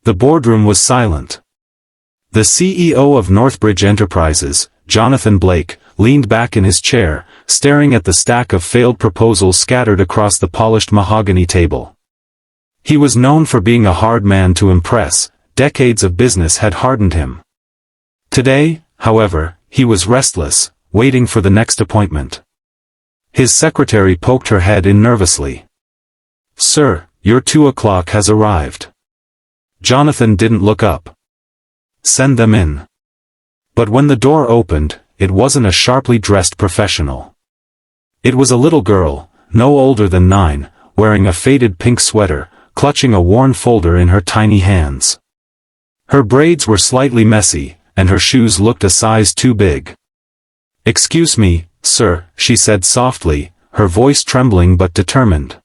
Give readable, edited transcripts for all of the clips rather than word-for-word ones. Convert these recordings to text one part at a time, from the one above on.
The boardroom was silent. The CEO of Northbridge Enterprises, Jonathan Blake, leaned back in his chair, staring at the stack of failed proposals scattered across the polished mahogany table. He was known for being a hard man to impress. Decades of business had hardened him. Today, however, he was restless, waiting for the next appointment. His secretary poked her head in nervously. "Sir, your 2 o'clock has arrived." Jonathan didn't look up. "Send them in." But when the door opened, it wasn't a sharply dressed professional. It was a little girl, no older than 9, wearing a faded pink sweater, clutching a worn folder in her tiny hands. Her braids were slightly messy, and her shoes looked a size too big. "Excuse me, sir," she said softly, her voice trembling but determined.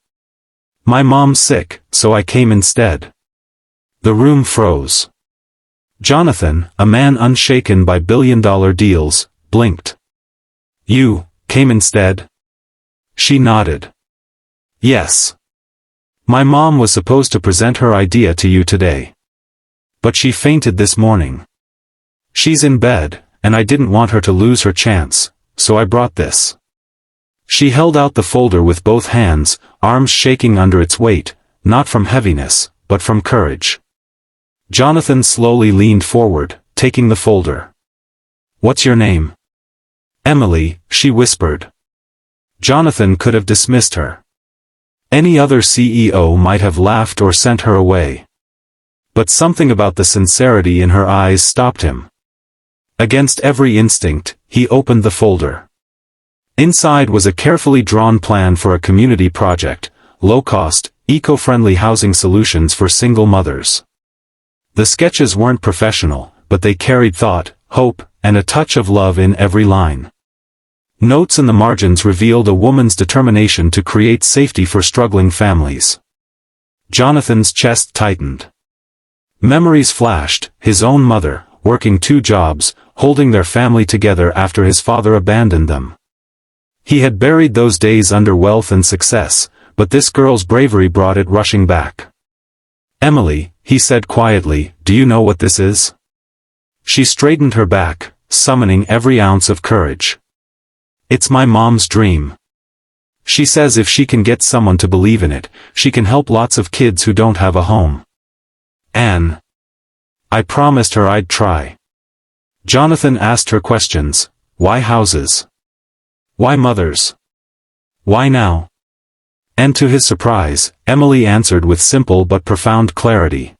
"My mom's sick, so I came instead." The room froze. Jonathan, a man unshaken by billion-dollar deals, blinked. "You came instead?" She nodded. "Yes. My mom was supposed to present her idea to you today. But she fainted this morning. She's in bed, and I didn't want her to lose her chance, so I brought this." She held out the folder with both hands, arms shaking under its weight, not from heaviness, but from courage. Jonathan slowly leaned forward, taking the folder. "What's your name?" "Emily," she whispered. Jonathan could have dismissed her. Any other CEO might have laughed or sent her away. But something about the sincerity in her eyes stopped him. Against every instinct, he opened the folder. Inside was a carefully drawn plan for a community project, low-cost, eco-friendly housing solutions for single mothers. The sketches weren't professional, but they carried thought, hope, and a touch of love in every line. Notes in the margins revealed a woman's determination to create safety for struggling families. Jonathan's chest tightened. Memories flashed, his own mother, working 2 jobs, holding their family together after his father abandoned them. He had buried those days under wealth and success, but this girl's bravery brought it rushing back. "Emily," he said quietly, "do you know what this is?" She straightened her back, summoning every ounce of courage. "It's my mom's dream. She says if she can get someone to believe in it, she can help lots of kids who don't have a home." "Anne." "I promised her I'd try." Jonathan asked her questions. Why houses? Why mothers? Why now? And to his surprise, Emily answered with simple but profound clarity.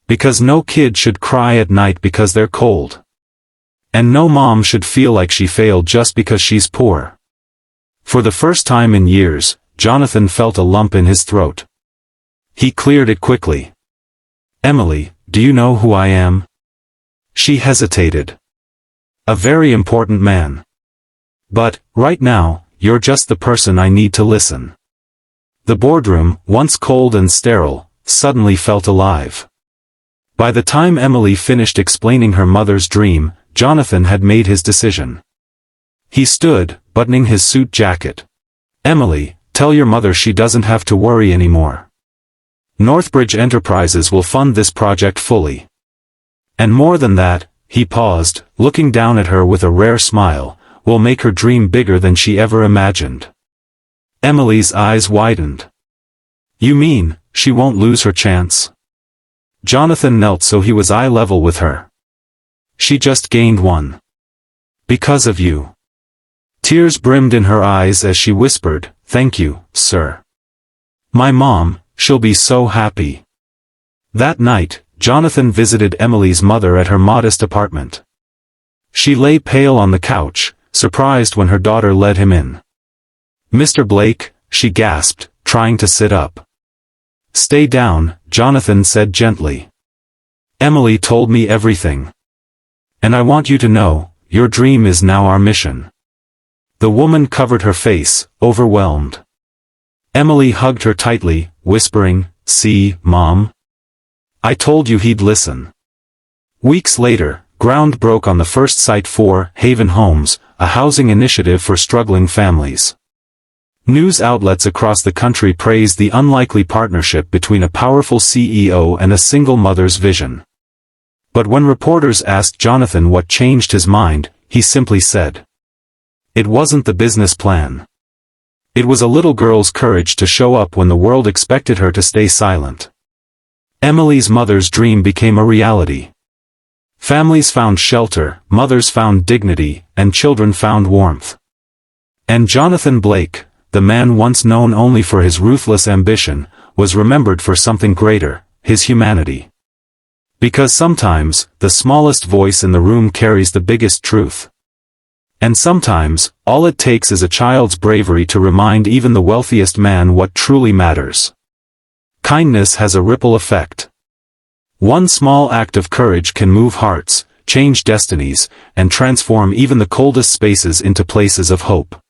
Because no kid should cry at night because they're cold. And no mom should feel like she failed just because she's poor. For the first time in years, Jonathan felt a lump in his throat. He cleared it quickly. "Emily, do you know who I am?" She hesitated. "A very important man. But, right now, you're just the person I need to listen." The boardroom, once cold and sterile, suddenly felt alive. By the time Emily finished explaining her mother's dream, Jonathan had made his decision. He stood, buttoning his suit jacket. "Emily, tell your mother she doesn't have to worry anymore. Northbridge Enterprises will fund this project fully. And more than that," he paused, looking down at her with a rare smile, "will make her dream bigger than she ever imagined." Emily's eyes widened. "You mean, she won't lose her chance?" Jonathan knelt so he was eye level with her. "She just gained one. Because of you." Tears brimmed in her eyes as she whispered, "Thank you, sir. My mom, she'll be so happy." That night, Jonathan visited Emily's mother at her modest apartment. She lay pale on the couch, surprised when her daughter led him in. "Mr. Blake," she gasped, trying to sit up. "Stay down," Jonathan said gently. "Emily told me everything. And I want you to know, your dream is now our mission." The woman covered her face, overwhelmed. Emily hugged her tightly, whispering, "See, Mom? I told you he'd listen." Weeks later, ground broke on the first site for Haven Homes, a housing initiative for struggling families. News outlets across the country praised the unlikely partnership between a powerful CEO and a single mother's vision. But when reporters asked Jonathan what changed his mind, he simply said, "It wasn't the business plan. It was a little girl's courage to show up when the world expected her to stay silent." Emily's mother's dream became a reality. Families found shelter, mothers found dignity, and children found warmth. And Jonathan Blake, the man once known only for his ruthless ambition, was remembered for something greater, his humanity. Because sometimes, the smallest voice in the room carries the biggest truth. And sometimes, all it takes is a child's bravery to remind even the wealthiest man what truly matters. Kindness has a ripple effect. One small act of courage can move hearts, change destinies, and transform even the coldest spaces into places of hope.